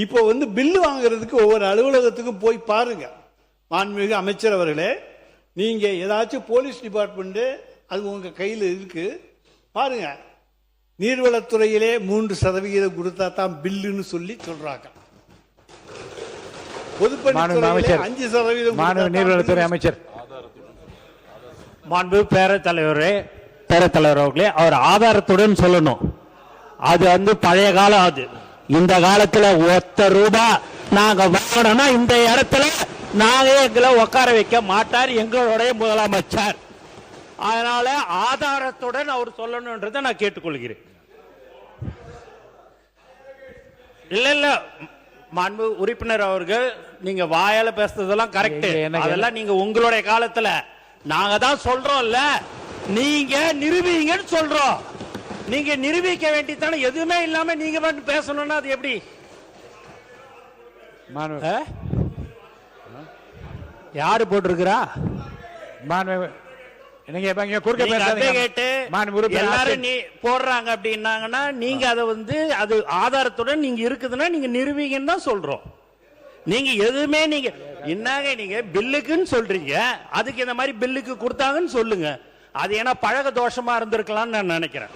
இப்போ பில்லு வாங்குறதுக்கு ஒவ்வொரு அலுவலகத்துக்கும் போய் பாருங்க. மாண்புமிகு அமைச்சர் அவர்களே, நீங்க ஏதாச்சும் போலீஸ் டிபார்ட்மெண்ட் அது உங்க கையில் இருக்கு பாருங்க. நீர்வளத்துறையிலே 3% கொடுத்தா தான் பில்லுன்னு சொல்லி சொல்றாங்க. பொதுப்பணித்துறையிலே 5% நீர்வளத்துறை அமைச்சர் மாண்பு பேரத்தலைவர் அவர்களே, அவர் ஆதாரத்துடன் சொல்லணும். அது பழைய காலம். அது இந்த காலத்துல ₹1 நாங்க வாங்கணும்னா இந்த இடத்துல நாங்க எங்களை உட்கார வைக்க மாட்டார் எங்களுடைய முதலமைச்சர். அதனால ஆதாரத்துடன் அவர் சொல்லணும்ன்றதை நான் கேட்டுக்கொள்கிறேன். இல்ல மாண்பு உறுப்பினர் அவர்கள், நீங்க வாயால பேசுறதெல்லாம் கரெக்ட். அதெல்லாம் நீங்க உங்களுடைய காலத்துல நாங்க தான் சொல்றோம்ல, நீங்க நிரூபிங்கன்னு சொல்றோம். நீங்க நிரூபிக்க வேண்டியதானே. எதுவுமே இல்லாம நீங்க மட்டும் பேசணும்னா அது எப்படி? யாரு போட்டிருக்கிறா? எல்லாரும் போடுறாங்க அப்படின்னாங்கன்னா நீங்க அதை அது ஆதாரத்துடன் நீங்க இருக்குதுன்னா நீங்க நிரூபிங்கன்னு தான் சொல்றோம். நீங்க எதுவுமே நீங்க என்னங்க நீங்க பில்லுக்குன்னு சொல்றீங்க, அதுக்கு இந்த மாதிரி பில்லுக்கு கொடுத்தாங்கன்னு சொல்லுங்க. அது ஏன்னா பழக தோஷமா இருந்திருக்கலாம்னு நான் நினைக்கிறேன்.